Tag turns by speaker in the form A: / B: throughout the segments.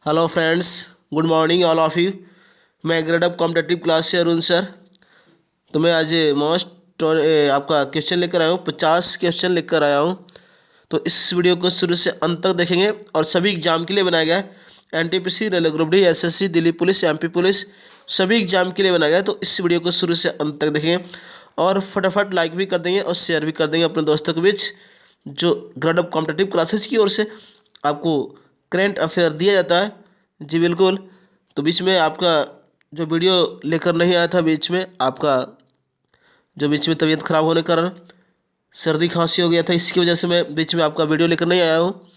A: Hello friends, good morning all of you. मैं grade up competitive class से Arun sir. तो मैं आज आपका क्वेश्चन लेकर आया हूँ, 50 क्वेश्चन लेकर आया हूँ। तो इस वीडियो को शुरू से अंत तक देखेंगे और सभी एग्जाम के लिए बनाया गया है। NTPC, railway group D, SSC, Delhi police, MP police, सभी एग्जाम के लिए बनाया गया है। तो इस वीडियो को शुरू से अंत तक देखेंगे और फटाफट लाइक भी कर देंगे और शेयर भी कर देंगे अपने दोस्तों के बीच। जो ग्रेड अप कॉम्पिटेटिव क्लासेज की ओर से आपको करेंट अफेयर दिया जाता है, जी बिल्कुल। तो बीच में आपका जो वीडियो लेकर नहीं आया था, बीच में आपका जो बीच में तबीयत खराब होने के कारण सर्दी खांसी हो गया था, इसकी वजह से मैं बीच में आपका वीडियो लेकर नहीं आया हूँ।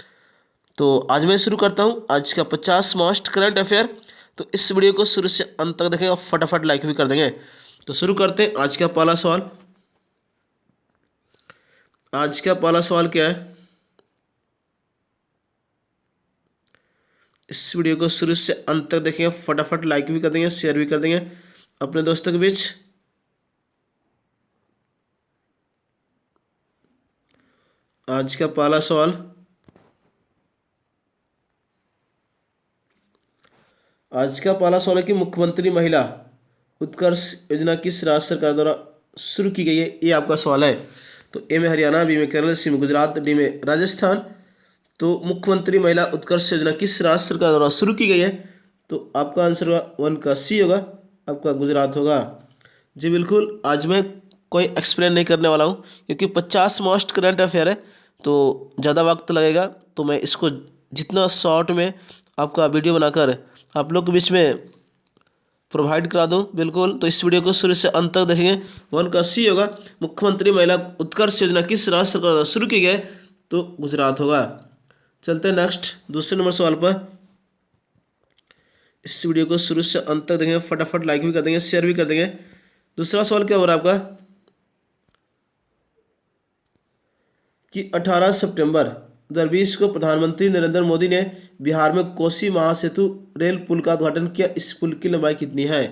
A: तो आज मैं शुरू करता हूँ आज का 50 मोस्ट करंट अफेयर। तो इस वीडियो को शुरू से अंत तक देखेंगे और फटाफट लाइक भी कर देंगे। तो शुरू करते हैं। आज का पहला सवाल क्या है? इस वीडियो को शुरू से अंत तक देखेंगे, फटाफट लाइक भी कर देंगे, शेयर भी कर देंगे अपने दोस्तों के बीच। आज का पहला सवाल है कि मुख्यमंत्री महिला उत्कर्ष योजना किस राज्य सरकार द्वारा शुरू की गई है? ये आपका सवाल है। तो ए में हरियाणा, बी में केरल, सी में गुजरात, डी में राजस्थान। तो मुख्यमंत्री महिला उत्कर्ष योजना किस राज्य सरकार द्वारा शुरू की गई है? तो आपका आंसर होगा 1 का सी होगा, आपका गुजरात होगा। जी बिल्कुल। आज मैं कोई एक्सप्लेन नहीं करने वाला हूँ क्योंकि 50 मोस्ट करंट अफेयर है तो ज़्यादा वक्त लगेगा। तो मैं इसको जितना शॉर्ट में आपका वीडियो बनाकर आप लोग के बीच में प्रोवाइड करा दूँ, बिल्कुल। तो इस वीडियो को शुरू से अंत तक देखेंगे। 1 का सी होगा, मुख्यमंत्री महिला उत्कर्ष योजना किस राज्य सरकार द्वारा शुरू की गई? तो गुजरात होगा। चलते हैं नेक्स्ट दूसरे नंबर सवाल पर। इस वीडियो को शुरू से अंत तक देखेंगे, फटाफट लाइक भी कर देंगे, शेयर भी कर देंगे। दूसरा सवाल क्या हो रहा है आपका कि 18 सितंबर 2020 को प्रधानमंत्री नरेंद्र मोदी ने बिहार में कोसी महासेतु रेल पुल का उद्घाटन किया। इस पुल की लंबाई कितनी है?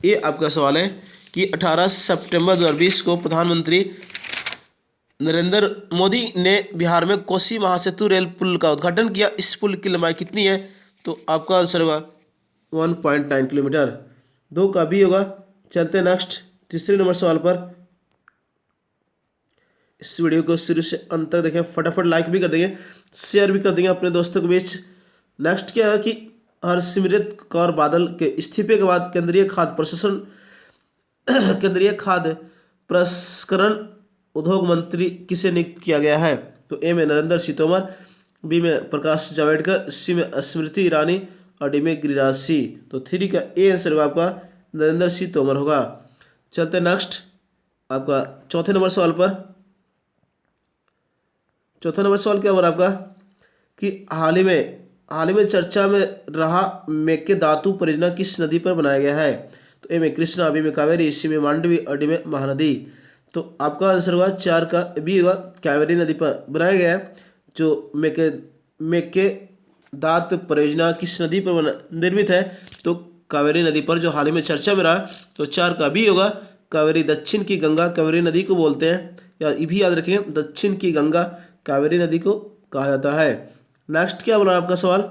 A: ये आपका सवाल है कि 18 सितंबर 2020 को प्रधानमंत्री नरेंद्र मोदी ने बिहार में कोसी महासेतु रेल पुल का उद्घाटन किया। इस पुल की लंबाई कितनी है? तो आपका आंसर होगा 1.9 किलोमीटर। 2 का बी होगा। चलते हैं नेक्स्ट तीसरे नंबर सवाल पर। इस वीडियो को शुरू से अंत तक देखें, फटाफट लाइक भी कर देंगे, शेयर भी कर देंगे अपने दोस्तों के बीच। नेक्स्ट क्या है कि हरसिमरत कौर बादल के इस्तीफे के बाद केंद्रीय खाद्य प्रसंस्करण उद्योग मंत्री किसे नियुक्त किया गया है? तो ए में नरेंद्र सिंह तोमर, बी में प्रकाश जावड़ेकर, सी में स्मृति ईरानी और डी में गिरिराज सिंह। तो 3 का ए आंसर होगा आपका नरेंद्र सिंह तोमर होगा। चलते नेक्स्ट आपका चौथे नंबर सवाल पर। चौथा नंबर सवाल क्या हो रहा है आपका कि हाल ही में चर्चा में रहा मेकेदातु परियोजना किस नदी पर बनाया गया है? तो ए में कृष्णा, बी में कावेरी, सी में मांडवी और डी में महानदी। तो आपका आंसर होगा 4 का बी होगा, कावेरी नदी पर बनाया गया है। जो मेकेदातु परियोजना किस नदी पर निर्मित है? तो कावेरी नदी पर, जो हाल ही में चर्चा में रहा। तो 4 का बी होगा, कावेरी। दक्षिण की गंगा कावेरी नदी को बोलते हैं, या ये भी याद रखेंगे, दक्षिण की गंगा कावेरी नदी को कहा जाता है। नेक्स्ट क्या बोला आपका सवाल?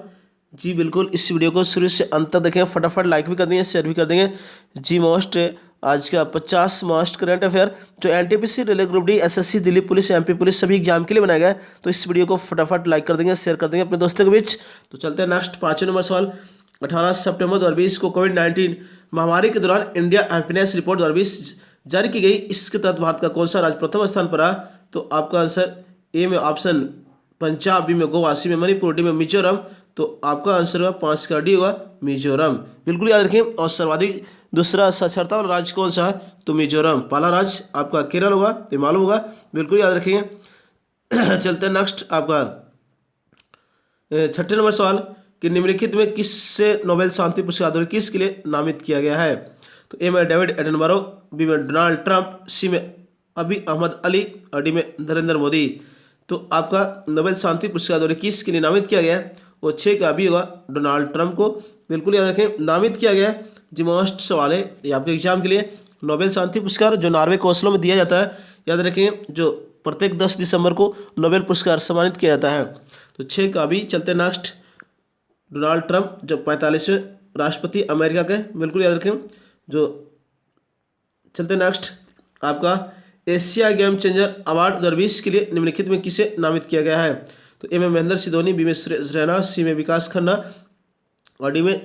A: जी बिल्कुल। इस वीडियो को शुरू से अंत तक देखें, फटाफट लाइक भी कर देंगे, शेयर भी कर देंगे। जी मोस्ट आज का 50 मोस्ट करंट अफेयर जो NTPC, railway group D, SSC, Delhi police, MP police सभी एग्जाम के लिए बनाया गया है। तो इस वीडियो को फटाफट लाइक कर देंगे, शेयर कर देंगे अपने दोस्तों के बीच। तो चलते हैं नेक्स्ट 5वें नंबर सवाल। 18 सितंबर 2020 को कोविड-19 महामारी के दौरान इंडिया हैप्पीनेस रिपोर्ट 2020 जारी की गई। इसके तहत भारत का कौन सा राज्य प्रथम स्थान पर रहा? तो आपका आंसर ए में ऑप्शन पंजाब, बी में गोवा, सी में मणिपुर, डी में मिजोरम। तो आपका आंसर होगा 5 का डी होगा, मिजोरम। बिल्कुल याद रखें। और सर्वाधिक दूसरा साक्षरता वाला राज्य कौन सा है? तो मिजोरम। पहला राज्य आपका केरल होगा, तो मालूम होगा, बिल्कुल याद रखेंगे। चलते हैं नेक्स्ट आपका 6ठे नंबर सवाल कि निम्नलिखित में किससे नोबेल शांति पुरस्कार 2021 के लिए नामित किया गया है? तो ए में डेविड एटनबरो, बी में डोनाल्ड ट्रंप, सी में अभी अहमद अली और डी में नरेंद्र मोदी। तो आपका नोबेल शांति पुरस्कार 2021 के लिए नामित किया गया है वो 6 का अभी होगा, डोनाल्ड ट्रंप को। बिल्कुल याद रखें, नामित किया गया है। जी मोस्ट सवाल है ये आपके एग्जाम के लिए। नोबेल शांति पुरस्कार जो नॉर्वे के ओस्लो में दिया जाता है, याद रखें, जो प्रत्येक 10 दिसंबर को नोबेल पुरस्कार सम्मानित किया जाता है। तो 6 का अभी। चलते नेक्स्ट डोनाल्ड ट्रंप जो 45वें राष्ट्रपति अमेरिका के, बिल्कुल याद रखें। जो चलते नेक्स्ट, आपका एशिया गेम चेंजर अवार्ड 2020 के लिए निम्नलिखित में किसे नामित किया गया है? तो ए में महेंद्र सिंह धोनी, बी में सुरेश रैना, सी में विकास खन्ना और डी में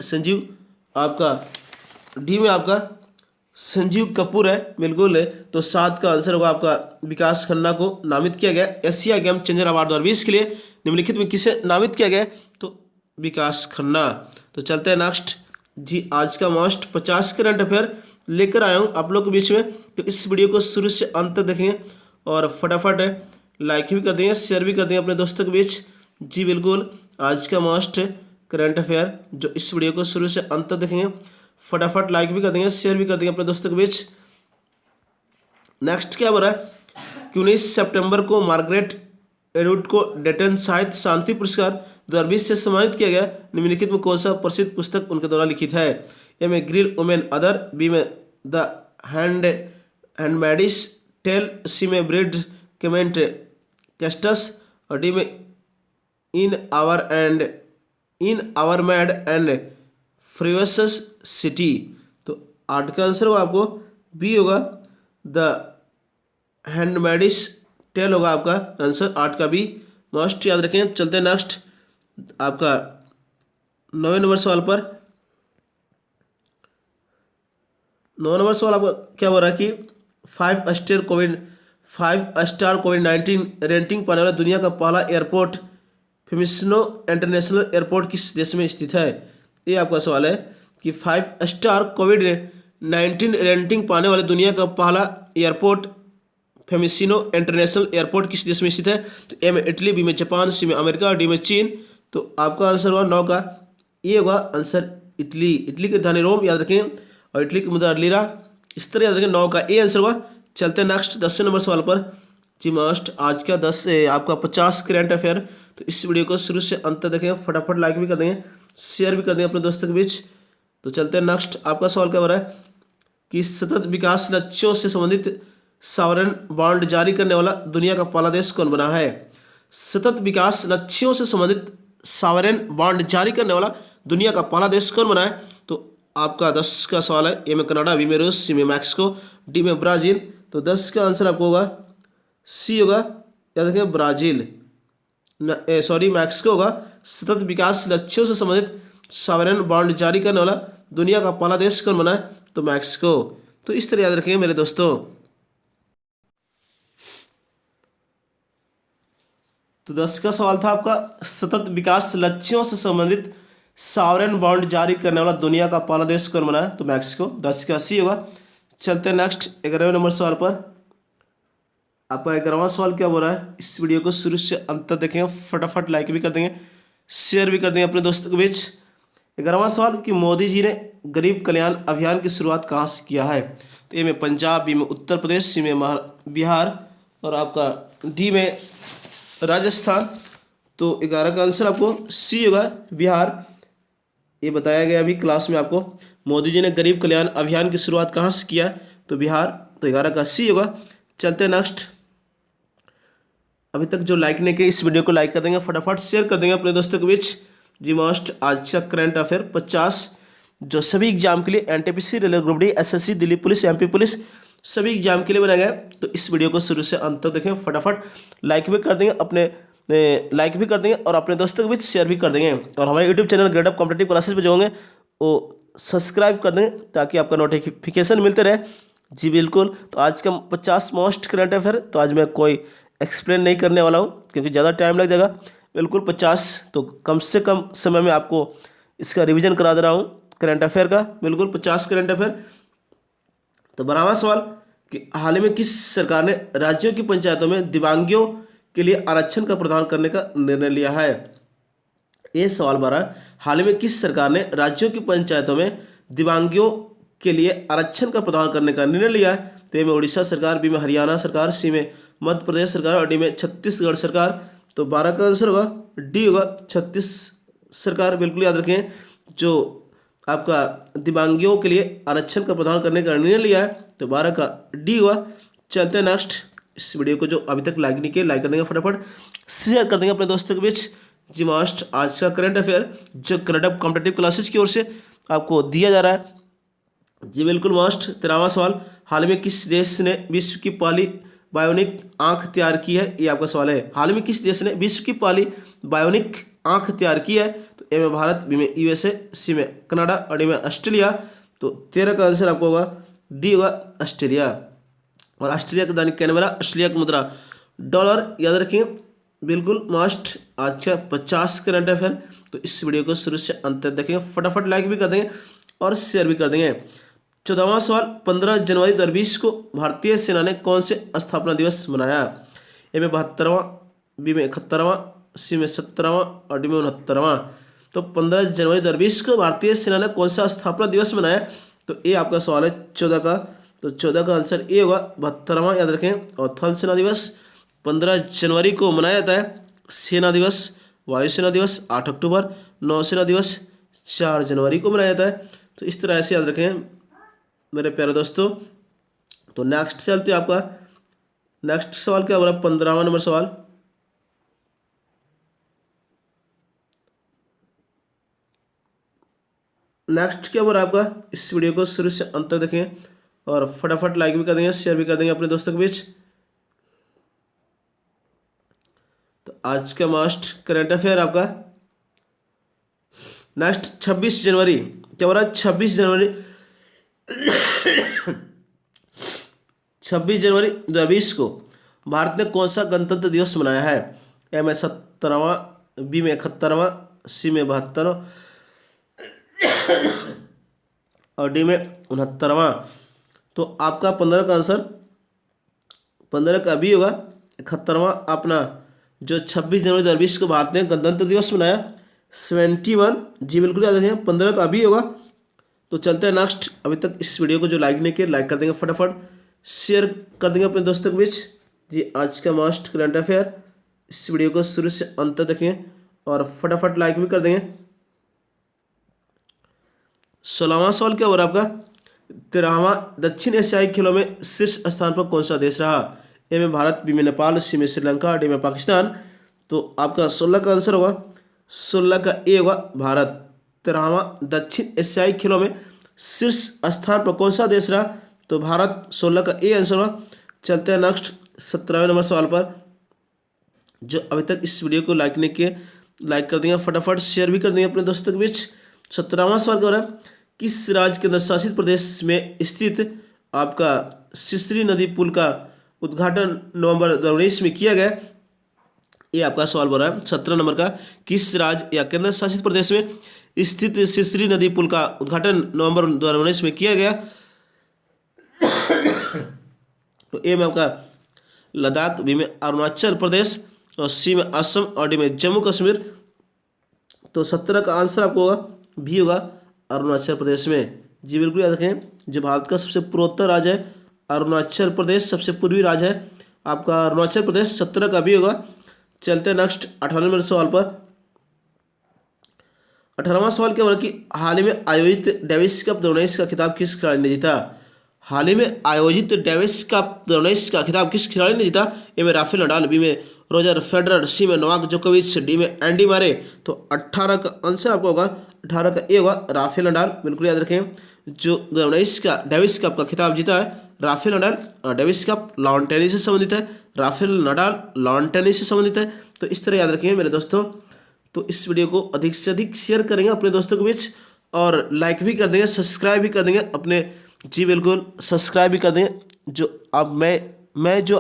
A: संजीव कपूर है, बिल्कुल है। तो 7 का आंसर होगा आपका विकास खन्ना को नामित किया गया एशिया गेम चेंजर अवार्ड 2020 के लिए निम्नलिखित में किसे नामित किया गया? तो विकास खन्ना। तो चलते हैं नेक्स्ट जी, आज का मोस्ट 50 करंट अफेयर लेकर आया हूँ आप लोग के बीच में। तो इस वीडियो को शुरू से अंत तक देखेंगे और फटाफट लाइक भी कर देंगे, शेयर भी कर देंगे अपने दोस्तों के बीच। जी बिल्कुल, आज का मोस्ट करंट अफेयर जो इस वीडियो को शुरू से अंत तक देखेंगे, फटाफट लाइक भी कर देंगे, शेयर भी कर देंगे अपने दोस्तों के बीच। नेक्स्ट क्या हो रहा है कि 19 सितंबर को मार्गरेट एटवुड को डेटन साहित्य शांति पुरस्कार 2020 से सम्मानित किया गया। निम्नलिखित में कौन सा प्रसिद्ध पुस्तक उनके द्वारा लिखित है? ए में ग्रिल वुमेन अदर, बी में द हैंडमेडिस टेल, सी में ब्रिड कमेंट कैस्टस और डी में in our mad and furious city. तो 8 का आंसर होगा आपको बी होगा द हैंडमेडिस टेल होगा आपका आंसर 8 का बी, मस्ट याद रखें। चलते हैं नेक्स्ट आपका 9वें नंबर सवाल पर। 9 नंबर सवाल आपका क्या हो रहा है कि 5 स्टार कोविड-19 रेटिंग पाने वाला दुनिया का पहला एयरपोर्ट फिमिसिनो इंटरनेशनल एयरपोर्ट किस देश में स्थित है? ये आपका सवाल है कि 5 स्टार कोविड-19 रेटिंग पाने वाले दुनिया का पहला एयरपोर्ट फेमिसिनो इंटरनेशनल एयरपोर्ट किस देश में स्थित है? तो ए में इटली, बी में जापान, सी में अमेरिका, डी में चीन। तो आपका आंसर होगा 9 का ये होगा आंसर इटली। इटली की राजधानी रोम याद रखें और इटली की मुद्रा लीरा, इस तरह याद रखें। 9 का ए आंसर होगा। चलते हैं नेक्स्ट 10वें नंबर सवाल पर। जी मस्ट आज का 10 आपका 50 करंट अफेयर। तो इस वीडियो को शुरू से अंत तक देखें, फटाफट लाइक भी कर देंगे, शेयर भी कर देंगे अपने दोस्तों के बीच। तो चलते हैं नेक्स्ट, आपका सवाल क्या हो रहा है कि सतत विकास लक्ष्यों से संबंधित सॉवरेन बॉन्ड जारी करने वाला दुनिया का पहला देश कौन बना है? सतत विकास लक्ष्यों से संबंधित सॉवरेन बॉन्ड जारी करने वाला दुनिया का पहला देश कौन बना है? तो आपका 10 का सवाल है। ए में कनाडा, बी में रूस, सी में मैक्सिको, डी में ब्राज़ील। तो 10 का आंसर आपको होगा सी होगा, याद रखें ब्राज़ील, सॉरी मैक्सिको होगा। सतत विकास लक्ष्यों से संबंधित सॉवरेन बॉन्ड जारी करने वाला दुनिया का पहला देश कौन बना है? तो मैक्सिको। तो इस तरह याद रखेंगे मेरे दोस्तों। तो 10 का सवाल था आपका सतत विकास लक्ष्यों से संबंधित सॉवरेन बॉन्ड जारी करने वाला दुनिया का पहला देश कौन बना है? तो मैक्सिको। 10 का सी होगा। चलते हैं नेक्स्ट 11वें नंबर सवाल पर। आपका 11वां सवाल क्या हो रहा है, इस वीडियो को शुरू से अंत तक देखेंगे, फटाफट लाइक भी कर देंगे, शेयर भी कर देंगे अपने दोस्तों के बीच। 11वां सवाल कि मोदी जी ने गरीब कल्याण अभियान की शुरुआत कहाँ से किया है? तो ए में पंजाब, बी में उत्तर प्रदेश, सी में बिहार और आपका डी में राजस्थान। तो 11 का आंसर आपको सी होगा बिहार। ये बताया गया अभी क्लास में आपको, मोदी जी ने गरीब कल्याण अभियान की शुरुआत कहाँ से किया? तो बिहार। तो 11 का सी होगा। चलते हैं नेक्स्ट, अभी तक जो लाइक नहीं किए इस वीडियो को लाइक कर देंगे, फटाफट शेयर कर देंगे अपने दोस्तों के बीच। जी मोस्ट आज का करंट अफेयर 50 जो सभी एग्जाम के लिए NTPC, railway group D, SSC, Delhi police, MP police सभी एग्जाम के लिए बनाया गया है। तो इस वीडियो को शुरू से अंत तक देखें, फटाफट लाइक भी कर देंगे और अपने दोस्तों के बीच शेयर भी कर देंगे। और हमारे YouTube channel grade up competitive classes पे जो होंगे वो सब्सक्राइब कर देंगे ताकि आपका नोटिफिकेशन मिलते रहे। जी बिल्कुल। तो आज का 50 मोस्ट करंट अफेयर तो आज मैं कोई एक्सप्लेन नहीं करने वाला हूँ क्योंकि ज़्यादा टाइम लग जाएगा। बिल्कुल 50 तो कम से कम समय में आपको इसका रिवीजन करा दे रहा हूँ करंट अफेयर का। बिल्कुल 50 करंट अफेयर। तो 12वां सवाल कि हाल ही में किस सरकार ने राज्यों की पंचायतों में दिव्यांगों के लिए आरक्षण का प्रावधान करने का निर्णय लिया है? ये सवाल 12, हाल ही में किस सरकार ने राज्यों की पंचायतों में दिव्यांगों के लिए आरक्षण का प्रावधान करने का निर्णय लिया है? तो ए में उड़ीसा सरकार, बी में हरियाणा सरकार, सी में मध्य प्रदेश सरकार और डी में छत्तीसगढ़ सरकार। तो 12 का आंसर होगा डी होगा, छत्तीस सरकार। बिल्कुल याद रखें, जो आपका दिव्यांगों के लिए आरक्षण का प्रावधान करने का निर्णय लिया है। तो 12 का डी हुआ। चलते हैं नेक्स्ट, इस वीडियो को जो अभी तक लाइक नहीं किया लाइक कर देंगे, फटाफट शेयर कर देंगे अपने दोस्तों के बीच। जी मास्ट आज का करंट अफेयर जो कनाडा कॉम्पिटेटिव क्लासेस की ओर से आपको दिया जा रहा है। जी बिल्कुल मास्ट 13वां सवाल, हाल में किस देश ने विश्व की पहली बायोनिक आंख तैयार की है? ये आपका सवाल है। हाल में किस देश ने विश्व की पहली बायोनिक आंख तैयार की है? तो ए में भारत, बी में यूएसए, सी में कनाडा और डी में ऑस्ट्रेलिया। तो 13 का आंसर आपको होगा डी होगा ऑस्ट्रेलिया। और ऑस्ट्रेलिया का दैनिक कैनबरा, ऑस्ट्रेलिया की मुद्रा डॉलर, याद रखिए बिल्कुल मास्ट आज का 50 करंट अफेयर। तो इस वीडियो को शुरू से अंत तक देखेंगे, फटाफट लाइक भी कर देंगे और शेयर भी कर देंगे। 14वां सवाल, 15 जनवरी 2020 को भारतीय सेना ने कौन से स्थापना दिवस मनाया? ए में 72वां, बी में 71वां, सी में 17वां और डी में 69वां। तो 15 जनवरी 2020 को भारतीय सेना ने कौन सा स्थापना दिवस मनाया? तो ये आपका सवाल है 14 का। तो 14 का आंसर ए होगा 72वां, याद रखें। और थल सेना दिवस 15 जनवरी को मनाया जाता है। सेना दिवस, वायुसेना दिवस 8 अक्टूबर, नौसेना दिवस 4 जनवरी को मनाया जाता है। तो इस तरह से याद रखें मेरे प्यारे दोस्तों। तो नेक्स्ट चलते हैं आपका नेक्स्ट सवाल क्या हो रहा है, 15वां नंबर सवाल। नेक्स्ट क्या हो रहा है आपका, इस वीडियो को शुरू से अंत तक देखें और फटाफट लाइक भी कर देंगे, शेयर भी कर देंगे अपने दोस्तों के बीच। तो आज का मास्ट करंट अफेयर आपका नेक्स्ट 26 जनवरी क्या हो रहा है, 26 जनवरी 26 जनवरी 2020 को भारत ने कौन सा गणतंत्र दिवस मनाया है? ए में 17वां, बी में 71वां, सी में 72वां और डी में 69वां। तो आपका 15 का आंसर 15 का बी होगा 71वां। अपना जो 26 जनवरी 2020 को भारत ने गणतंत्र दिवस मनाया 71। जी बिल्कुल याद रखें 15 का बी होगा। तो चलते हैं नेक्स्ट। अभी तक इस वीडियो को जो लाइक नहीं किया लाइक कर देंगे, फटाफट शेयर कर देंगे अपने दोस्तों के बीच। जी आज का मास्ट करंट अफेयर, इस वीडियो को शुरू से अंत तक देखें और फटाफट लाइक भी कर देंगे। 16वां सवाल क्या हो रहा है आपका, 13वां दक्षिण एशियाई खेलों में शीर्ष स्थान पर कौन सा देश रहा? ए में भारत, बी में नेपाल, सी में श्रीलंका, डी में पाकिस्तान। तो आपका 16 का आंसर होगा 16 का ए होगा भारत। 13वां दक्षिण एशियाई खेलों में शीर्ष स्थान पर कौन सा देश रहा? तो भारत, 16 का ए आंसर होगा। चलते हैं नेक्स्ट 17वें नंबर सवाल पर। जो अभी तक इस वीडियो को लाइक नहीं किए लाइक कर देंगे, फटाफट शेयर भी कर देंगे अपने दोस्तों के बीच। 17वां सवाल क्या हो रहा है, किस राज्य केंद्र शासित प्रदेश में स्थित आपका सिसरी नदी पुल का उद्घाटन नवंबर 2019 में किया गया? ये आपका सवाल बोल रहा है 17 नंबर का, किस राज्य या केंद्र शासित प्रदेश में स्थित सिसरी नदी पुल का उद्घाटन नवंबर 2019 में किया गया? तो ए में आपका लद्दाख, बी में अरुणाचल प्रदेश और सी में असम और डी में जम्मू कश्मीर। तो 17 का आंसर आपको होगा भी होगा अरुणाचल प्रदेश में। जी बिल्कुल याद रखें, जो भारत का सबसे पूर्वोत्तर राज्य है अरुणाचल प्रदेश, सबसे पूर्वी राज्य है आपका अरुणाचल प्रदेश। 17 का भी होगा। चलते हैं नेक्स्ट 18वें नंबर सवाल पर। 18वां सवाल क्या बोला कि हाल ही में आयोजित डेविस कप 2019 का खिताब किस खिलाड़ी ने जीता? हाल ही में आयोजित डेविस कप 2019 का खिताब किस खिलाड़ी ने जीता? ए में राफेल नडाल, बी में रोजर फेडरर, सी में नोवाक जोकोविच, डी में एंडी मरे। तो 18 का आंसर आपको होगा 18 का ए होगा राफेल नडाल। बिल्कुल याद रखें, जो 2019 का डेविस कप का खिताब जीता है Rafael Nadal. Davis cup lawn tennis से संबंधित है, राफेल नडाल लॉन टेनिस से संबंधित है। तो इस तरह याद रखेंगे मेरे दोस्तों। तो इस वीडियो को अधिक से अधिक शेयर करेंगे अपने दोस्तों के बीच और लाइक भी कर देंगे, सब्सक्राइब भी कर देंगे अपने। जी बिल्कुल सब्सक्राइब भी कर देंगे, जो अब मैं जो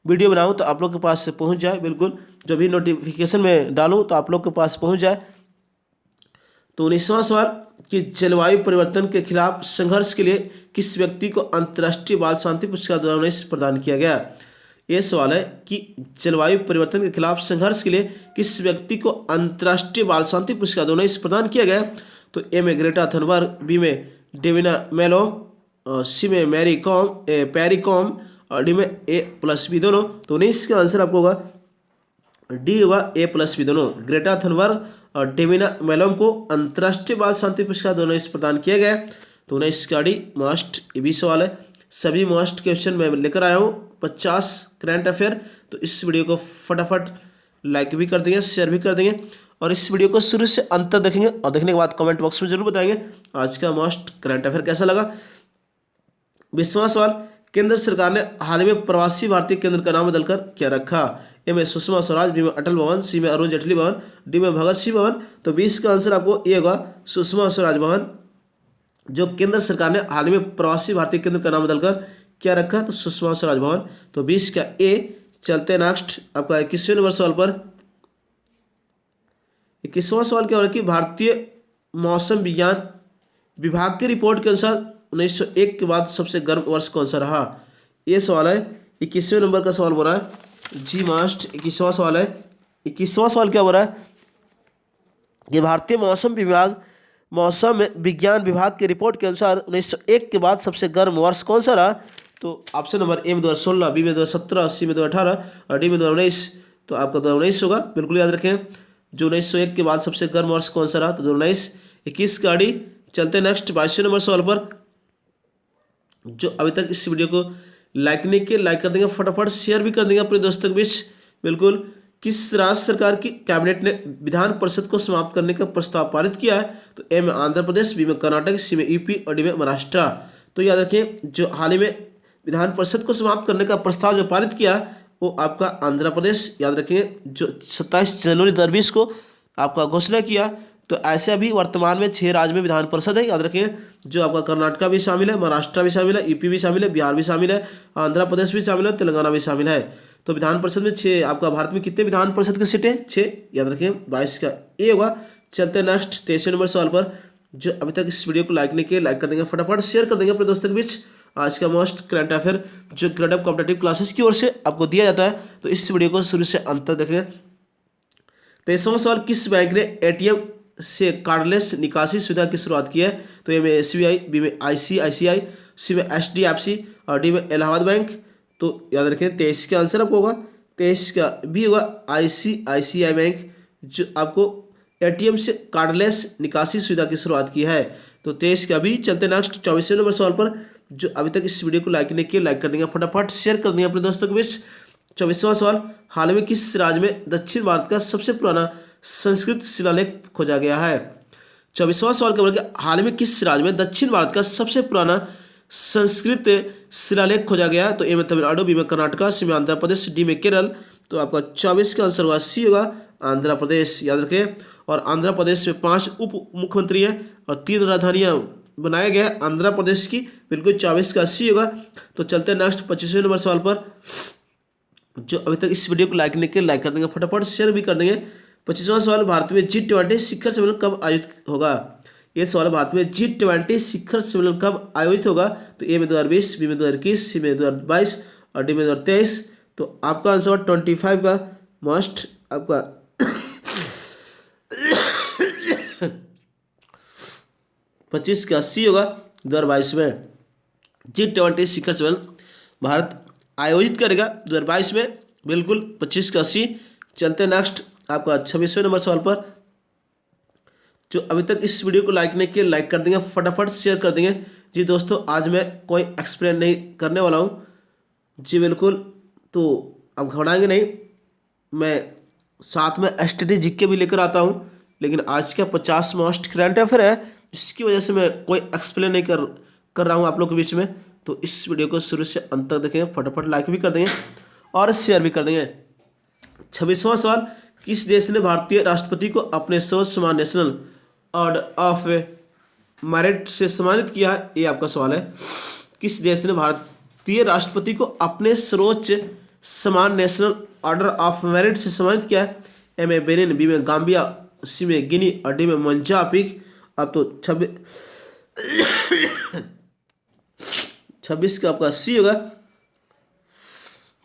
A: वीडियो बनाऊं तो आप लोग के पास से पहुंच जाए। बिल्कुल जो भी नोटिफिकेशन में डालूं तो आप लोग के पास पहुंच जाए। तो 19वां सवाल कि जलवायु परिवर्तन के खिलाफ संघर्ष के लिए किस व्यक्ति को अंतर्राष्ट्रीय बाल शांति पुरस्कार 2019 प्रदान किया गया? ये सवाल है कि जलवायु परिवर्तन के खिलाफ संघर्ष के लिए किस व्यक्ति को अंतर्राष्ट्रीय बाल शांति पुरस्कार 2019 प्रदान किया गया? तो ए में ग्रेटा थनबर्ग, बी में डेविना मेलोम, सी में पैरी कॉम और डी में A+B दोनों। तो 19 का आंसर आपको होगा डी होगा A+B दोनों। ग्रेटा थनबर्ग और डेविना मेलोम को अंतर्राष्ट्रीय बाल शांति पुरस्कार 2019 प्रदान किया गया। तो 19 का डी मस्ट ये भी सवाल है। सभी मस्ट क्वेश्चन मैं लेकर आया हूँ 50 करंट अफेयर। तो इस वीडियो को फटाफट लाइक भी कर देंगे, शेयर भी कर देंगे और इस वीडियो को शुरू से अंत तक देखेंगे और देखने के बाद कमेंट बॉक्स में जरूर बताएंगे आज का मोस्ट करंट अफेयर कैसा लगा। 20वां सवाल, केंद्र सरकार ने हाल ही में प्रवासी भारतीय केंद्र का नाम बदलकर क्या रखा? ए में सुषमा स्वराज, बी में अटल भवन, सी में अरुण जेटली भवन, डी में भगत सिंह भवन। तो 20 का आंसर आपको ये होगा सुषमा स्वराज भवन। जो केंद्र सरकार ने हाल ही में प्रवासी भारतीय केंद्र का नाम बदलकर क्या रखा? तो सुषमा स्वराज भवन। तो 20 का ए। चलते नेक्स्ट आपका 21वें नंबर सवाल पर। 21वां सवाल क्या हो रहा है कि भारतीय मौसम विज्ञान विभाग की रिपोर्ट के अनुसार 1901 के बाद सबसे गर्म वर्ष कौन सा रहा? ये सवाल है 21वें नंबर का सवाल बोल रहा है जी मास्ट। 21वां सवाल है। 21वां सवाल क्या हो रहा है कि भारतीय मौसम विज्ञान विभाग की रिपोर्ट के अनुसार 1901 के बाद सबसे गर्म वर्ष कौन सा रहा? तो ऑप्शन नंबर ए में 2016, बी में 2017, सी में 2018 और डी में 2019। तो आपका 2019 होगा, बिल्कुल याद रखें। जो 1901 के बाद सबसे गर्म वर्ष कौन सा रहा? तो 2019। 21 का डी। चलते नेक्स्ट 22वें नंबर सवाल पर। जो अभी तक इस वीडियो को लाइक नहीं किया, लाइक कर देंगे, फटाफट शेयर भी कर देंगे अपने दोस्तों के बीच। बिल्कुल। किस राज्य सरकार की कैबिनेट ने विधान परिषद को समाप्त करने का प्रस्ताव पारित किया है? तो ए में आंध्र प्रदेश, बी में कर्नाटक, सी में यूपी और डी में महाराष्ट्र। तो याद रखें जो हाल ही में विधान परिषद को समाप्त करने का प्रस्ताव जो पारित किया वो आपका आंध्र प्रदेश। याद रखें जो 27 जनवरी 2020 को आपका घोषणा किया। तो ऐसे अभी वर्तमान में 6 राज्य में विधान परिषद है। याद रखें जो आपका कर्नाटका भी शामिल है, महाराष्ट्र भी शामिल है, यूपी भी शामिल है, बिहार भी शामिल है, आंध्र प्रदेश भी शामिल है, तेलंगाना भी शामिल है। तो विधान परिषद में 6 आपका भारत में कितने विधान परिषद की सीटें? 6। याद रखें 22 का ए होगा। चलते नेक्स्ट 23वें नंबर सवाल पर। जो अभी तक इस वीडियो को लाइक नहीं किया, लाइक कर देंगे, फटाफट शेयर कर देंगे अपने दोस्तों के बीच। आज का मोस्ट करंट अफेयर जो ग्रेड कॉम्पिटेटिव क्लासेस की ओर से आपको दिया जाता है, तो इस वीडियो को शुरू से अंत तक देखें। 23वां सवाल, किस बैंक ने एटीएम से कार्डलेस निकासी सुविधा की शुरुआत की है? तो ए में एसबीआई, बी में आईसीआईसीआई, सी में एचडीएफसी और डी में इलाहाबाद बैंक। तो याद रखें 23 का आंसर आपको होगा 23 का बी होगा आईसीआईसीआई बैंक, जो आपको एटीएम से कार्डलेस निकासी सुविधा की शुरुआत की है। तो 23 का बी। चलते नेक्स्ट 24वें नंबर सवाल पर। जो अभी तक इस वीडियो को लाइक नहीं किया, लाइक कर देंगे, फटाफट शेयर कर देंगे अपने दोस्तों के बीच। 24वां सवाल, हाल में किस राज्य में दक्षिण भारत का सबसे पुराना संस्कृत शिलालेख खोजा गया है? 24वां सवाल क्या बोला कि हाल में किस राज्य में दक्षिण भारत का सबसे पुराना संस्कृत शिलालेख खोजा गया? तो ए में तमिलनाडु, बी में कर्नाटका, सी में आंध्र प्रदेश, डी में केरल। तो आपका 24 का आंसर होगा सी होगा आंध्र प्रदेश। याद रखें और आंध्र प्रदेश में 5 उप मुख्यमंत्री हैं और 3 राजधानियां बनाया गया है आंध्र प्रदेश की। बिल्कुल 24 का सी होगा। तो चलते हैं नेक्स्ट 25वें नंबर सवाल पर। जो अभी तक इस वीडियो को लाइक नहीं किया, लाइक कर देंगे, फटाफट शेयर भी कर देंगे। 25वां सवाल, भारत में G20 शिखर सम्मेलन कब आयोजित होगा? ये सवाल, भारत में G20 शिखर सम्मेलन कब आयोजित होगा? तो ए में 2020, बी में 2021, सी में 2022 और डी में 2023। तो आपका आंसर 25 का मोस्ट आपका 25 का सी होगा 2022 में। G20 शिखर सम्मेलन भारत आयोजित करेगा 2022 में। बिल्कुल 25 का सी। चलते नेक्स्ट आपका 26वें नंबर सवाल पर। जो अभी तक इस वीडियो को लाइक नहीं किया, लाइक कर देंगे, फटाफट शेयर कर देंगे। जी दोस्तों आज मैं कोई एक्सप्लेन नहीं करने वाला हूँ जी, बिल्कुल। तो अब घबराएंगे नहीं, मैं साथ में एसटीडी जीके भी लेकर आता हूँ। लेकिन आज का 50 मोस्ट करंट अफेयर है, इसकी वजह से मैं कोई एक्सप्लेन नहीं कर रहा हूँ आप लोग के बीच में। तो इस वीडियो को शुरू से अंत तक देखेंगे, फटाफट लाइक भी कर देंगे और शेयर भी कर देंगे। 26वां सवाल, किस देश ने भारतीय राष्ट्रपति को अपने सर्वोच्च सम्मान नेशनल ऑर्डर ऑफ मेरिट से सम्मानित किया है? ये आपका सवाल है। किस देश ने भारतीय राष्ट्रपति को अपने सर्वोच्च सम्मान नेशनल ऑर्डर ऑफ मेरिट से सम्मानित किया है? ए में बेनिन, बी में गाम्बिया, सी में गिनी और डी में मोजाम्बिक। अब तो 26 का आपका सी होगा।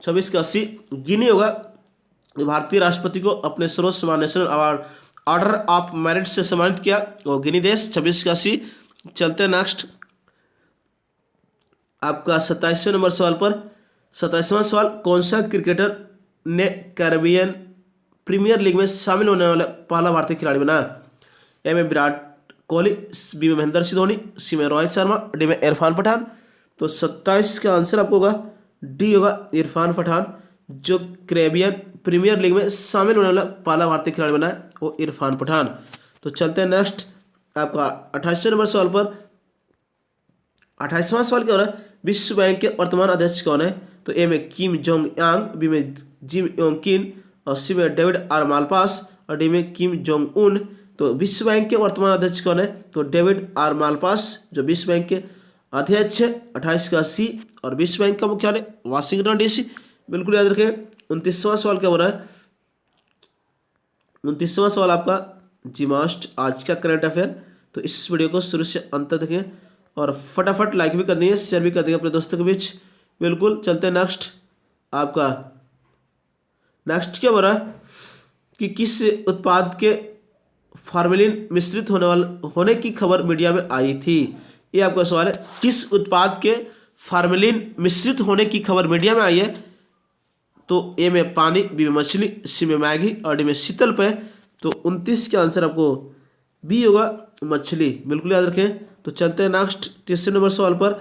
A: 26 का सी गिनी होगा। भारतीय राष्ट्रपति को अपने सर्वोच्च सम्मान national award order of merit से सम्मानित किया वो गिनी देश। 26 का सी। चलते नेक्स्ट आपका 27वें नंबर सवाल पर। 27वां सवाल, कौन सा क्रिकेटर ने कैरेबियन प्रीमियर लीग में शामिल होने वाला पहला भारतीय खिलाड़ी बना? ए में विराट कोहली, बी में महेंद्र सिंह धोनी, सी में रोहित शर्मा, डी में इरफान पठान। तो 27 का आंसर आपको होगा डी होगा इरफान पठान, जो कैरेबियन प्रीमियर लीग में शामिल होने वाला पहला भारतीय खिलाड़ी बना है वो इरफान पठान। तो चलते हैं नेक्स्ट आपका 28वें नंबर सवाल पर। 28वां सवाल क्या हो रहा है, विश्व बैंक के वर्तमान अध्यक्ष कौन है? तो ए में किम जोंग यांग, बी में जिम योंग किन, और सी में डेविड आर मालपास, और डी में किम जोंग उन। तो विश्व बैंक के वर्तमान अध्यक्ष कौन है? तो डेविड आर मालपास जो विश्व बैंक के अध्यक्ष है। 28 का सी, और विश्व बैंक का मुख्यालय वाशिंगटन डीसी, बिल्कुल याद रखें। 29वां सवाल क्या हो रहा है? 29वां सवाल आपका जी मास्ट आज का करंट अफेयर। तो इस वीडियो को शुरू से अंत तक देखें और फटाफट लाइक भी कर देंगे, शेयर भी कर देंगे अपने दोस्तों के बीच। बिल्कुल चलते हैं नेक्स्ट आपका। नेक्स्ट क्या हो रहा है कि किस उत्पाद के फार्मेलिन मिश्रित होने की खबर मीडिया में आई थी? ये आपका सवाल है, किस उत्पाद के फार्मेलिन मिश्रित होने की खबर मीडिया में आई है? तो ए में पानी, बी में मछली, सी में मैगी, और डी में शीतल पेय। तो 29 का आंसर आपको बी होगा, मछली, बिल्कुल याद रखें। तो चलते हैं नेक्स्ट 30वें नंबर सवाल पर।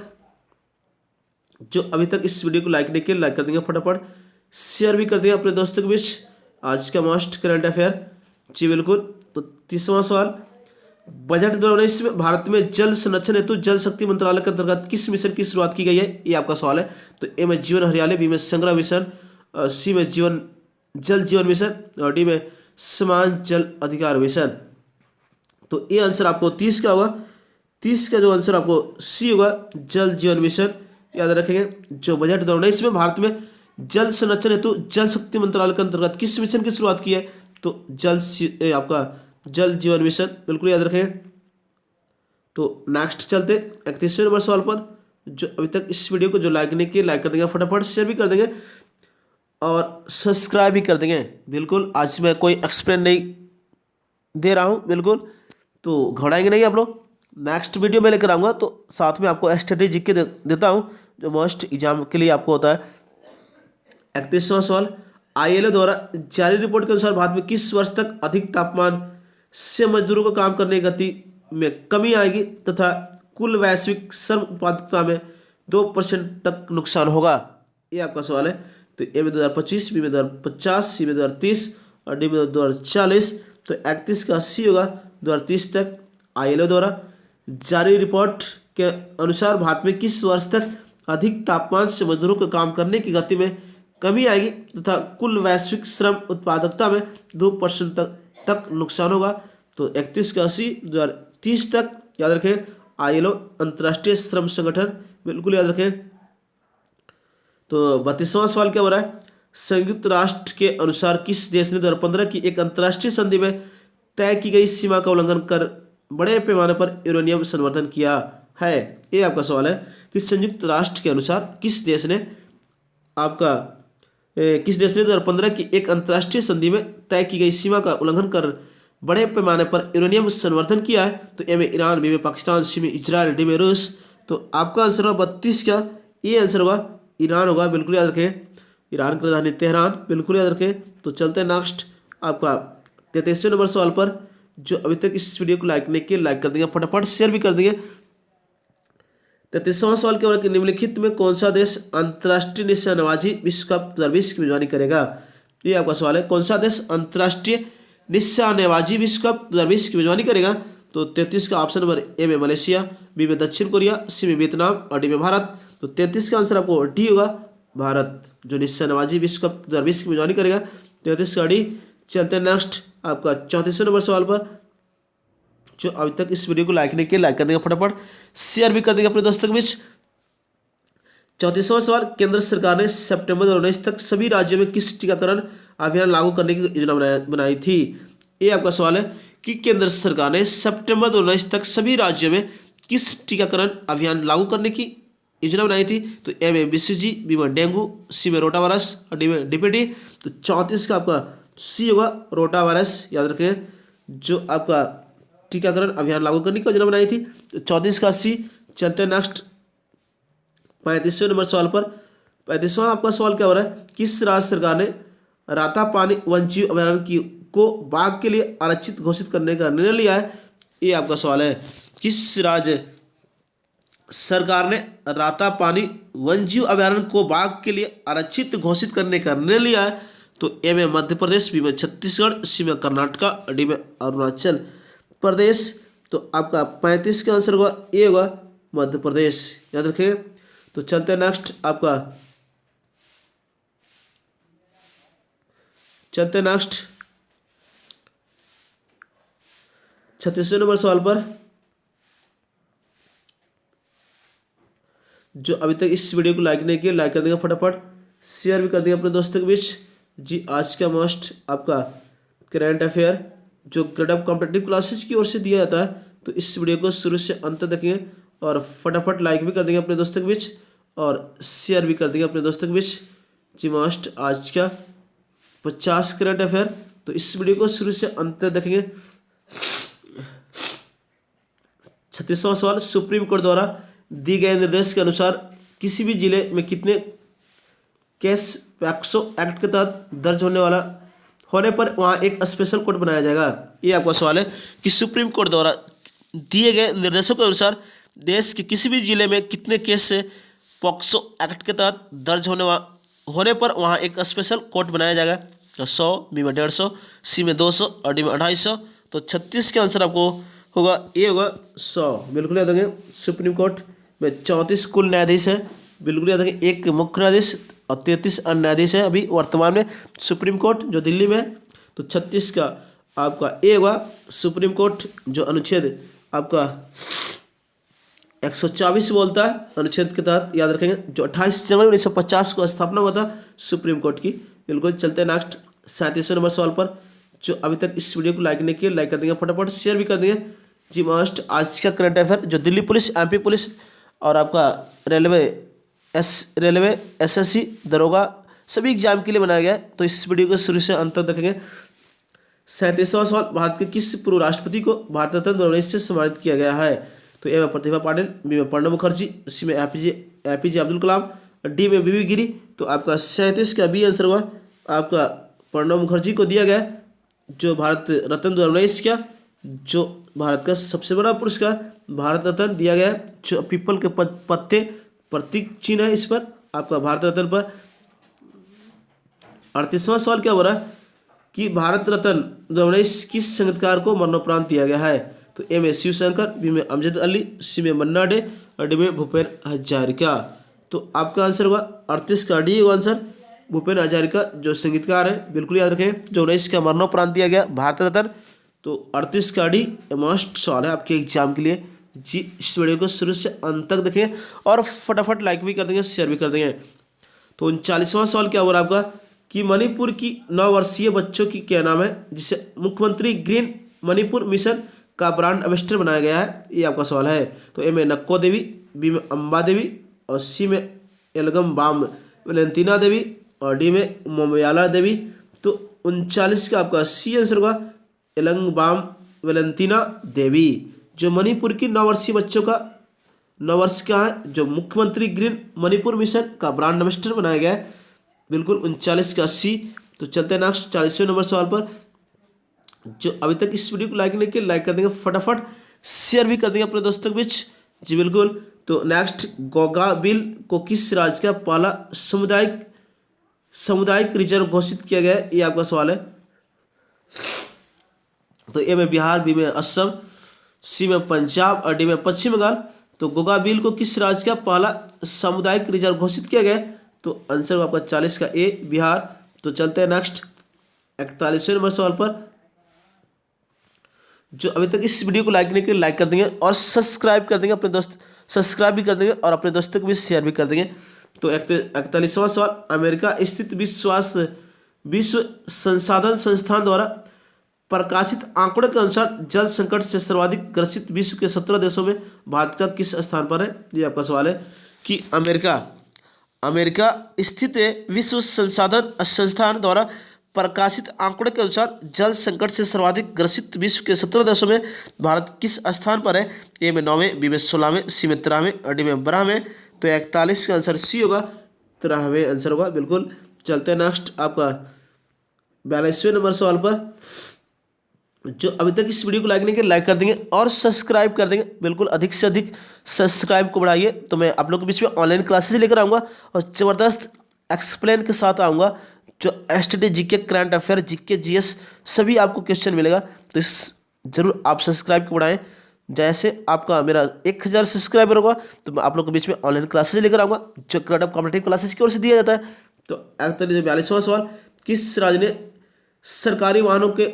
A: जो अभी तक इस वीडियो को लाइक नहीं किया, लाइक कर देंगे फटाफट, शेयर भी कर देंगे अपने दोस्तों के बीच। आज का मोस्ट करंट अफेयर जी बिल्कुल। तो 30वां सवाल, बजट 2019 में भारत में जल संरक्षण हेतु जल शक्ति मंत्रालय के अंतर्गत किस मिशन की शुरुआत की गई है? ये आपका सवाल है। तो ए में जीवन हरियाली, बी में संग्रह मिशन, सी में जल जीवन मिशन, और डी में समान जल अधिकार मिशन। तो ये आंसर आपको 30 का होगा। 30 का जो आंसर आपको सी होगा, जल जीवन मिशन, याद रखेंगे। जो बजट 2019 में भारत में जल संरक्षण हेतु जल शक्ति मंत्रालय के अंतर्गत किस मिशन की शुरुआत की है? तो आपका जल जीवन मिशन, बिल्कुल याद रखेंगे। तो नेक्स्ट चलते 31वें नंबर सवाल पर। जो अभी तक इस वीडियो को जो लाइक नहीं किए, लाइक कर देंगे फटाफट, शेयर भी कर देंगे और सब्सक्राइब भी कर देंगे। बिल्कुल आज मैं कोई एक्सप्लेन नहीं दे रहा हूँ, बिल्कुल तो घबराएंगे नहीं आप लोग। नेक्स्ट वीडियो में लेकर आऊँगा, तो साथ में आपको स्ट्रेटेजी के देता हूँ जो मोस्ट एग्जाम के लिए आपको होता है। 31वां सवाल, ILO द्वारा जारी रिपोर्ट के अनुसार भारत में किस वर्ष तक अधिक तापमान से मजदूरों को काम करने की गति में कमी आएगी तथा कुल वैश्विक श्रम उत्पादकता में 2% तक नुकसान होगा? ये आपका सवाल है। तो ए में 2025, बी में 2050, सी में 2030, और डी में 2040। तो 31 का सी होगा, 2030 तक। ILO द्वारा जारी रिपोर्ट के अनुसार भारत में किस वर्ष तक अधिक तापमान से मजदूरों को काम करने की गति में कमी आएगी तथा कुल वैश्विक श्रम उत्पादकता में 2% तक नुकसान होगा? तो 31 का सी, 2030 तक, याद रखें। ILO अंतर्राष्ट्रीय श्रम संगठन, बिल्कुल याद रखें। तो 32वां सवाल क्या हो रहा है, संयुक्त राष्ट्र के अनुसार किस देश ने 2015 की एक अंतर्राष्ट्रीय संधि में तय की गई सीमा का उल्लंघन कर बड़े पैमाने पर यूरेनियम संवर्धन किया है? ये आपका सवाल है कि संयुक्त राष्ट्र के अनुसार किस देश ने 2015 की एक अंतर्राष्ट्रीय संधि में तय की गई सीमा का उल्लंघन कर बड़े पैमाने पर यूरेनियम संवर्धन किया है? तो ए में ईरान, बी में पाकिस्तान, सी में इजराइल, डी में रूस। तो आपका आंसर होगा 32 का, ये आंसर होगा ईरान होगा, बिल्कुल याद रखें। ईरान की राजधानी तेहरान, बिल्कुल याद रखें। तो चलते हैं नेक्स्ट आपका 33वें नंबर सवाल पर। जो अभी तक इस वीडियो को लाइक नहीं किए, लाइक कर देंगे फटाफट, शेयर भी कर देंगे। 33वां सवाल क्या हो रहा है कि निम्नलिखित में कौन सा देश अंतर्राष्ट्रीय निशानेबाजी विश्व कप 2020 की मेजबानी करेगा? ये आपका सवाल है, कौन सा देश अंतर्राष्ट्रीय निशानेबाजी विश्व कप 2020 की मेजबानी करेगा? तो 33 का ऑप्शन नंबर ए में मलेशिया, बी में दक्षिण कोरिया, सी में वियतनाम, और डी में भारत। तो 33 का आंसर आपको डी होगा, भारत, जो निशानेबाजी विश्व कप 2020 की मेजबानी करेगा। 33 का डी। चलते हैं नेक्स्ट आपका 34वें नंबर सवाल पर। जो अभी तक इस वीडियो को लाइक नहीं किया, लाइक कर देंगे फटाफट, शेयर भी कर देंगे अपने दोस्तों के बीच। 34वां सवाल, केंद्र सरकार ने सितंबर 2019 तक सभी राज्यों में किस टीकाकरण अभियान लागू करने की योजना बनाई थी? ये आपका सवाल है कि केंद्र सरकार ने सितंबर 2019 तक सभी राज्यों में किस टीकाकरण अभियान लागू करने की योजना बनाई थी? तो ए में BCG, बी में डेंगू, सी में रोटा वायरस, और डी में DPT। तो 34 का आपका सी होगा, रोटा वायरस, याद रखें। जो आपका टीकाकरण अभियान लागू करने की योजना बनाई थी, तो 34 का सी। चलते हैं नेक्स्ट 35वें नंबर सवाल पर। 35वां आपका सवाल क्या हो रहा है, किस राज्य सरकार ने रातापानी वन्यजीव अभयारण्य को बाघ के लिए आरक्षित घोषित करने का निर्णय लिया है? ये आपका सवाल है, किस राज्य सरकार ने रातापानी वन्यजीव अभयारण्य को बाघ के लिए आरक्षित घोषित करने का निर्णय लिया है? तो ए में मध्य प्रदेश, बी में छत्तीसगढ़, सी में कर्नाटका, डी में अरुणाचल प्रदेश। तो आपका 35 का आंसर होगा ए होगा मध्य प्रदेश, याद रखिएगा। तो चलते हैं नेक्स्ट आपका, चलते हैं नेक्स्ट 36वें नंबर सवाल पर। जो अभी तक इस वीडियो को लाइक नहीं किया, लाइक कर देगा फटाफट, शेयर भी कर देगा अपने दोस्तों के बीच। जी आज का मस्ट आपका करंट अफेयर जो ग्रेड ऑफ कॉम्पिटेटिव क्लासेस की ओर से दिया जाता है, तो इस वीडियो को शुरू से अंत तक देखेंगे और फटाफट लाइक भी कर देंगे अपने दोस्तों के बीच और शेयर भी कर देंगे अपने दोस्तों के बीच। जी मस्ट आज का 50 करंट अफेयर, तो इस वीडियो को शुरू से अंत तक देखेंगे। 36वां सवाल, सुप्रीम कोर्ट द्वारा दिए गए निर्देश के अनुसार किसी भी जिले में कितने केस पैक्सो एक्ट के तहत दर्ज होने पर वहाँ एक स्पेशल कोर्ट बनाया जाएगा। ये आपका सवाल है कि सुप्रीम कोर्ट द्वारा दिए गए निर्देशों के अनुसार देश के किसी भी जिले में कितने केस से पॉक्सो एक्ट के तहत दर्ज होने पर वहाँ एक स्पेशल कोर्ट बनाया जाएगा। तो 100, बी में 150, सी में 200 और डी में 250। तो 36 का आंसर आपको होगा ये होगा 100, बिल्कुल याद रखेंगे। सुप्रीम कोर्ट में 34 कुल न्यायाधीश है, बिल्कुल याद रखेंगे। एक मुख्य न्यायाधीश और 33 अन्य न्यायाधीश है अभी वर्तमान में सुप्रीम कोर्ट जो दिल्ली में है। तो 36 का आपका ए होगा सुप्रीम कोर्ट जो अनुच्छेद आपका 124 बोलता है अनुच्छेद के तहत, याद रखेंगे। जो 28 जनवरी 1950 को स्थापना हुआ था सुप्रीम कोर्ट की, बिल्कुल। चलते हैं नेक्स्ट 37वें नंबर सवाल पर। जो अभी तक इस वीडियो को लाइक नहीं किया, लाइक कर देंगे फटाफट, शेयर भी कर देंगे। जी मस्ट आज का करंट अफेयर जो दिल्ली पुलिस, एमपी पुलिस और आपका रेलवे एसएससी दरोगा सभी एग्जाम के लिए बनाया गया है। तो इस वीडियो को शुरू से अंत तक देखेंगे। 37वां सवाल, भारत के किस पूर्व राष्ट्रपति को भारत रत्न 2019 से सम्मानित किया गया है? तो ए में प्रतिभा पाटिल, बी में प्रणब मुखर्जी, सी में एपीजे अब्दुल कलाम, डी में बीबी गिरी। तो आपका 37 का बी आंसर हुआ आपका प्रणब मुखर्जी को दिया गया जो भारत रत्न 2019 का, जो भारत का सबसे बड़ा पुरस्कार भारत रत्न दिया गया है, जो पीपल के पत्ते प्रतीक चिन्ह है इस पर आपका भारत रत्न पर। 38वां सवाल क्या हो रहा है कि भारत रत्न 2019 किस संगीतकार को मरणोपरांत दिया गया है? तो ए में शिवशंकर, बी में अमजद अली, सी में मन्ना डे और डी में भूपेन हजारिका। तो आपका आंसर होगा 38 का डी होगा आंसर, भूपेन हजारिका जो संगीतकार है, बिल्कुल याद रखें। जो 19 का मरणोपरांत दिया गया भारत रत्न। तो 38 का डी मस्ट सवाल है आपके एग्जाम के लिए। जी इस वीडियो को शुरू से अंत तक देखें और फटाफट लाइक भी कर देंगे, शेयर भी कर देंगे। तो 39वां सवाल क्या हो रहा है आपका कि मणिपुर की 9 वर्षीय बच्चों की क्या नाम है जिसे मुख्यमंत्री ग्रीन मणिपुर मिशन का ब्रांड एम्बेसडर बनाया गया है? ये आपका सवाल है। तो ए में नक्को देवी, बी में अम्बा देवी और सी में एलगम बाम वेलेंतीना देवी और डी में मोमयाला देवी। तो 39 का आपका सी आंसर होगा एलंग बाम वेलेंतीना देवी जो मणिपुर की 9 वर्षीय बच्चों का 9 वर्ष का है, जो मुख्यमंत्री ग्रीन मणिपुर मिशन का ब्रांड एम्बेसडर बनाया गया है, बिल्कुल 39 का सी। तो चलते हैं नेक्स्ट 40वें नंबर सवाल पर। जो अभी तक इस वीडियो को लाइक नहीं किया, लाइक कर देंगे फटाफट, शेयर भी कर देंगे अपने दोस्तों के बीच। जी बिल्कुल। तो नेक्स्ट, गोगा बिल को किस राज्य का पहला सामुदायिक रिजर्व घोषित किया गया है? ये आपका सवाल है। तो ए में बिहार, बी में असम, सी में पंजाब और डी में पश्चिम बंगाल। तो गोगा बिल को किस राज्य का पहला सामुदायिक रिजर्व घोषित किया गया है? तो आंसर आपका 40 का ए बिहार। तो चलते हैं नेक्स्ट 41वें नंबर सवाल पर। जो अभी तक इस वीडियो को लाइक नहीं किया, लाइक कर देंगे और सब्सक्राइब कर देंगे अपने दोस्त, सब्सक्राइब भी कर देंगे और अपने दोस्तों को भी शेयर भी कर देंगे। तो 41वां सवाल, अमेरिका स्थित विश्व संसाधन संस्थान द्वारा प्रकाशित आंकड़ों के अनुसार जल संकट से सर्वाधिक ग्रसित विश्व के 17 देशों में भारत का किस स्थान पर है? ये आपका सवाल है कि अमेरिका स्थित विश्व संसाधन संस्थान द्वारा प्रकाशित आंकड़ों के अनुसार जल संकट से सर्वाधिक ग्रसित विश्व के 17 देशों में भारत किस स्थान पर है? ए में 9वें, बी में 16वें, सी में 13वें और डी में 12वें। तो 41 का आंसर सी होगा, 13वें आंसर होगा, बिल्कुल। चलते हैं नेक्स्ट आपका 42वें नंबर सवाल पर। जो अभी तक इस वीडियो को लाइक नहीं किया, लाइक कर देंगे और सब्सक्राइब कर देंगे, बिल्कुल। अधिक से अधिक सब्सक्राइब को बढ़ाइए। तो मैं आप लोग के बीच में ऑनलाइन क्लासेस लेकर आऊँगा और ज़बरदस्त एक्सप्लेन के साथ आऊँगा जो STD GK current affair GK GS सभी आपको क्वेश्चन मिलेगा। तो इस जरूर आप सब्सक्राइब को बढ़ाएं। जैसे आपका मेरा 1000 सब्सक्राइबर होगा तो मैं आप लोग के बीच में ऑनलाइन क्लासेज लेकर आऊँगा जो करंट अफ कॉम्पिटिटिव क्लासेज की ओर से दिया जाता है। तो 42वां सवाल, किस राज्य ने सरकारी वाहनों के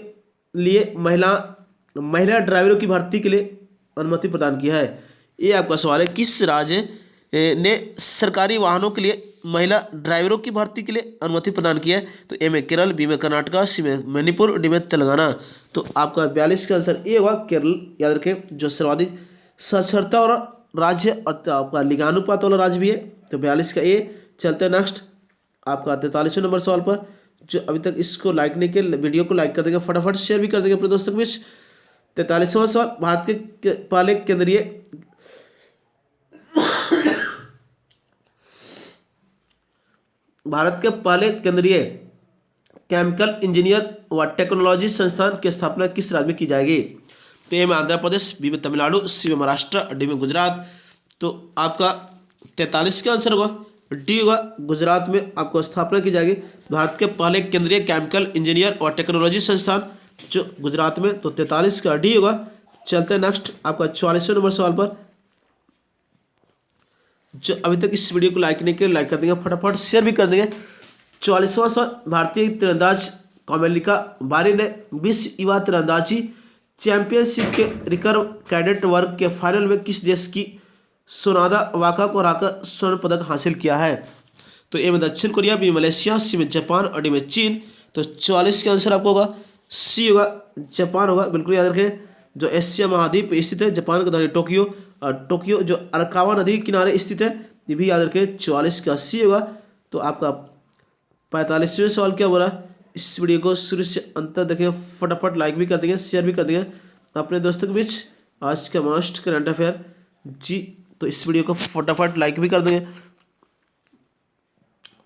A: लिए महिला ड्राइवरों की भर्ती के लिए अनुमति प्रदान की है? ये आपका सवाल है, किस राज्य ने सरकारी वाहनों के लिए महिला ड्राइवरों की भर्ती के लिए अनुमति प्रदान की है? तो ए में केरल, बी में कर्नाटक, सी में मणिपुर, डी में तेलंगाना। तो आपका 42 का आंसर ए होगा केरल। याद रखें जो सर्वाधिक साक्षरता और राज्य और आपका लिंगानुपात वाला राज्य भी है। तो 42 का ए। चलते हैं नेक्स्ट आपका 43वें नंबर सवाल पर। जो अभी तक इसको लाइक नहीं किया वीडियो को लाइक कर देंगे, फटाफट शेयर भी कर देंगे अपने दोस्तों के बीच। 43वां सवाल, भारत के पहले केंद्रीय केमिकल इंजीनियर व टेक्नोलॉजी संस्थान की स्थापना किस राज्य में की जाएगी? तो ए में आंध्र प्रदेश, बी में तमिलनाडु, सी में महाराष्ट्र, डी में गुजरात। तो आपका 43 का आंसर होगा डी होगा, गुजरात में आपको स्थापना की जाएगी भारत के पहले केंद्रीय केमिकल इंजीनियर और टेक्नोलॉजी संस्थान जो गुजरात में। तो 43 का डी होगा। चलते हैं नेक्स्ट आपका 44वें नंबर सवाल पर। जो अभी तक इस वीडियो को लाइक नहीं किया लाइक कर देंगे, फटाफट शेयर भी कर देंगे। 44वां सवाल, भारतीय तीरंदाज कोमलिका बारी ने विश्व युवा तीरंदाजी चैंपियनशिप के रिकर्व कैडेट वर्ग के फाइनल में किस देश की सोनादा वाका को हराकर स्वर्ण पदक हासिल किया है? तो ए में दक्षिण कोरिया, बी मलेशिया, सी में जापान और डी में चीन। तो 44 का आंसर आपको होगा सी होगा, जापान होगा। बिल्कुल याद रखें जो एशिया महाद्वीप स्थित है, जापान का राजधानी टोक्यो, और टोक्यो जो अरकावा नदी के किनारे स्थित है, ये भी याद रखें। 44 का सी होगा। तो आपका 45वें सवाल क्या बोला? इस वीडियो को शुरू से अंत तक देखें, फटाफट लाइक भी कर देंगे, शेयर भी कर देंगे अपने दोस्तों के बीच। आज का मोस्ट करंट अफेयर जी, तो इस वीडियो को फटाफट लाइक भी कर देंगे।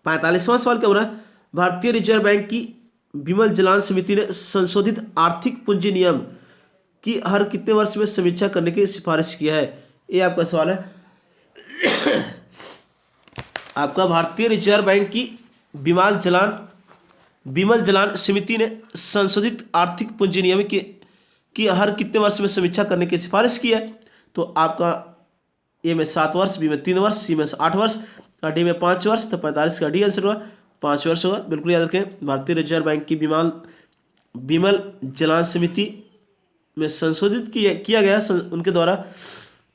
A: 45वां सवाल क्या हो रहा है? भारतीय रिजर्व बैंक की विमल जलान समिति ने संशोधित आर्थिक पूंजी नियम की हर कितने वर्ष में समीक्षा करने की सिफारिश की है? ये आपका सवाल है। आपका भारतीय रिजर्व बैंक की विमल जलान समिति ने संशोधित आर्थिक पूंजी नियम की हर कितने वर्ष में समीक्षा करने की सिफारिश की है? तो आपका ए में 7 वर्ष, बी में 3 वर्ष, सी में 8 वर्ष और डी में 5 वर्ष। तो 45 का डी आंसर होगा 5 वर्ष होगा। बिल्कुल याद रखें भारतीय रिजर्व बैंक की विमल जलान समिति में संशोधित किया गया उनके द्वारा।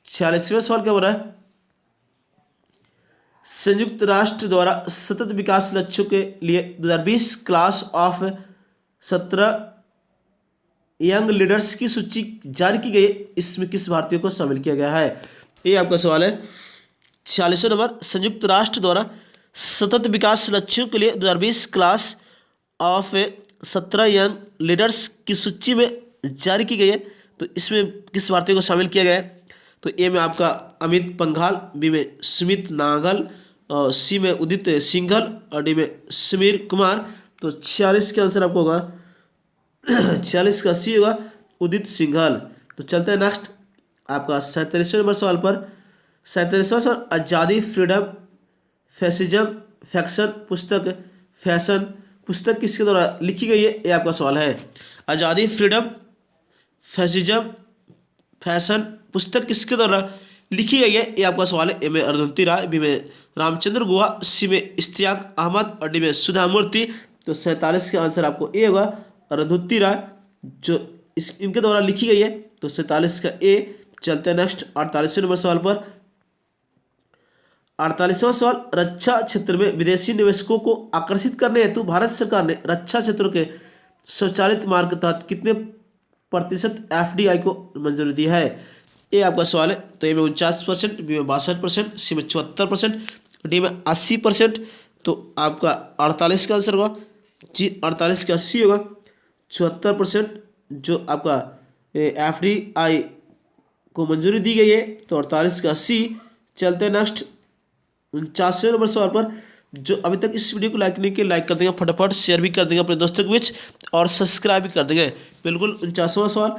A: 46वां सवाल क्या हो रहा है? संयुक्त राष्ट्र द्वारा सतत विकास लक्ष्यों के लिए 2020 क्लास ऑफ 17 यंग लीडर्स की सूची जारी की गई। इसमें किस भारतीय को शामिल किया गया है? ये आपका सवाल है। 46वां नंबर, संयुक्त राष्ट्र द्वारा सतत विकास लक्ष्यों के लिए 2020 क्लास ऑफ 17 यंग लीडर्स की सूची में जारी की गई है। तो इसमें किस भारतीय को शामिल किया गया है? तो ए में आपका अमित पंघाल, बी में सुमित नागल, और सी में उदित सिंघल और डी में समीर कुमार। तो 46 का आंसर आपको होगा 46 का सी होगा उदित सिंघल। तो चलते हैं नेक्स्ट आपका 37वें नंबर सवाल पर। 37वां सवाल, आज़ादी फ्रीडम फैसिज्म फैशन पुस्तक किसके द्वारा लिखी गई है? ये आपका सवाल है। आज़ादी फ्रीडम फैसिज्म फैशन पुस्तक किसके द्वारा लिखी गई है? ये आपका सवाल है। ए में अरुंधति राय, बी में रामचंद्र गुहा, सी में इश्तियाक अहमद और डी में सुधा मूर्ति। तो 47 का आंसर आपको ए होगा अरुंधति राय जो इनके द्वारा लिखी गई है। तो 47 का ए। चलते हैं नेक्स्ट 48वें नंबर सवाल पर। 48वां सवाल, रक्षा क्षेत्र में विदेशी निवेशकों को आकर्षित करने हेतु भारत सरकार ने रक्षा क्षेत्रों के स्वचालित मार्ग के तहत कितने प्रतिशत FDI को मंजूरी दी है? ये आपका सवाल है। तो ए में 49%, बी में 62%, सी में 74%, डी में 80%। तो आपका 48 का आंसर होगा जी 48 का सी होगा 74% जो आपका FDI को मंजूरी दी गई है। तो 48 का सी। चलते हैं नेक्स्ट 49वें नंबर सवाल पर। जो अभी तक इस वीडियो को लाइक नहीं किया लाइक कर देंगे, फटाफट शेयर भी कर देंगे अपने दोस्तों के बीच और सब्सक्राइब भी कर देंगे। बिल्कुल 49वां सवाल,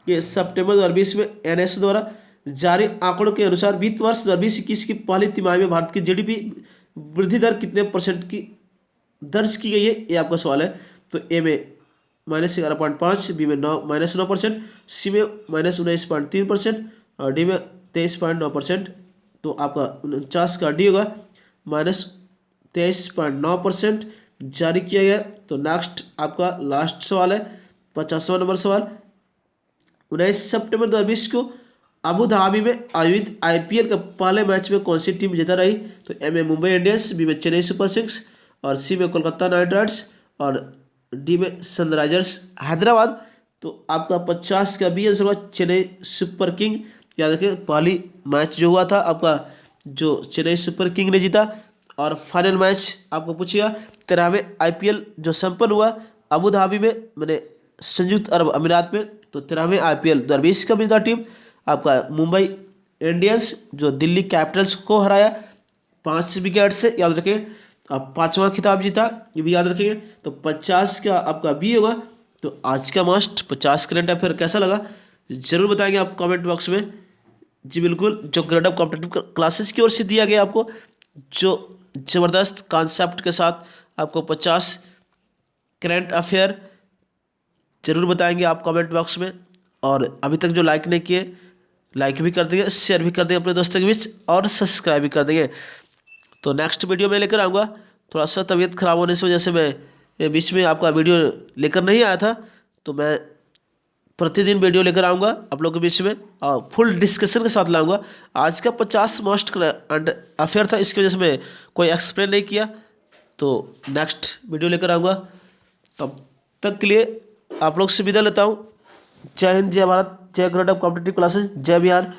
A: कि सितंबर 2020 में NS द्वारा जारी आंकड़ों के अनुसार वित्त वर्ष 2020-21 की पहली तिमाही में भारत की GDP वृद्धि दर कितने % की दर्ज की गई है, ये आपका सवाल है। तो ए में -11.5, बी में -9%, सी में -19.3% और डी में 23.9%। तो आपका 49 का डी होगा -23.9% जारी किया गया। तो नेक्स्ट आपका लास्ट सवाल है, 50वां नंबर सवाल। 19 सितंबर 2020 को अबू धाबी में आयोजित आईपीएल का पहले मैच में कौन सी टीम जीता रही? तो ए में मुंबई इंडियंस, बी में चेन्नई सुपर किंग्स और सी में कोलकाता नाइट राइडर्स और डी में सनराइजर्स हैदराबाद। तो आपका 50 का बी आंसर होगा चेन्नई सुपर किंग। याद रखिए पहली मैच जो हुआ था आपका, जो चेन्नई सुपर किंग ने जीता। और फाइनल मैच आपको पूछिएगा 13वें आईपीएल जो संपन्न हुआ अबू धाबी में, मैंने संयुक्त अरब अमीरात में। तो 13वें आईपीएल 2020 का विजेता टीम आपका मुंबई इंडियंस, जो दिल्ली कैपिटल्स को हराया 5 विकेट से। याद रखें आप 5वां खिताब जीता, ये भी याद रखेंगे। तो 50 का आपका बी होगा। तो आज का मस्ट 50 करंट अफेयर कैसा लगा जरूर बताएंगे आप कमेंट बॉक्स में। जी बिल्कुल, जो ग्रेड ऑफ कॉम्पिटिटिव क्लासेस की ओर से दिया गया आपको, जो ज़बरदस्त कॉन्सेप्ट के साथ आपको 50 करंट अफेयर जरूर बताएंगे आप कमेंट बॉक्स में। और अभी तक जो लाइक नहीं किए, लाइक भी कर देंगे, शेयर भी कर देंगे अपने दोस्तों के बीच और सब्सक्राइब भी कर देंगे। तो नेक्स्ट वीडियो में लेकर आऊँगा। थोड़ा सा तबीयत ख़राब होने से वजह से मैं बीच में आपका वीडियो लेकर नहीं आया था। तो मैं प्रतिदिन वीडियो लेकर आऊँगा आप लोगों के बीच में और फुल डिस्कशन के साथ लाऊंगा। आज का 50 मोस्ट अफेयर था, इसकी वजह से मैं कोई एक्सप्लेन नहीं किया। तो नेक्स्ट वीडियो लेकर आऊँगा, तब तक के लिए आप लोग से विदा लेता हूँ। जय हिंद, जय भारत, जय ग्रेड ऑफ कॉम्पिटिटिव क्लासेस, जय बिहार।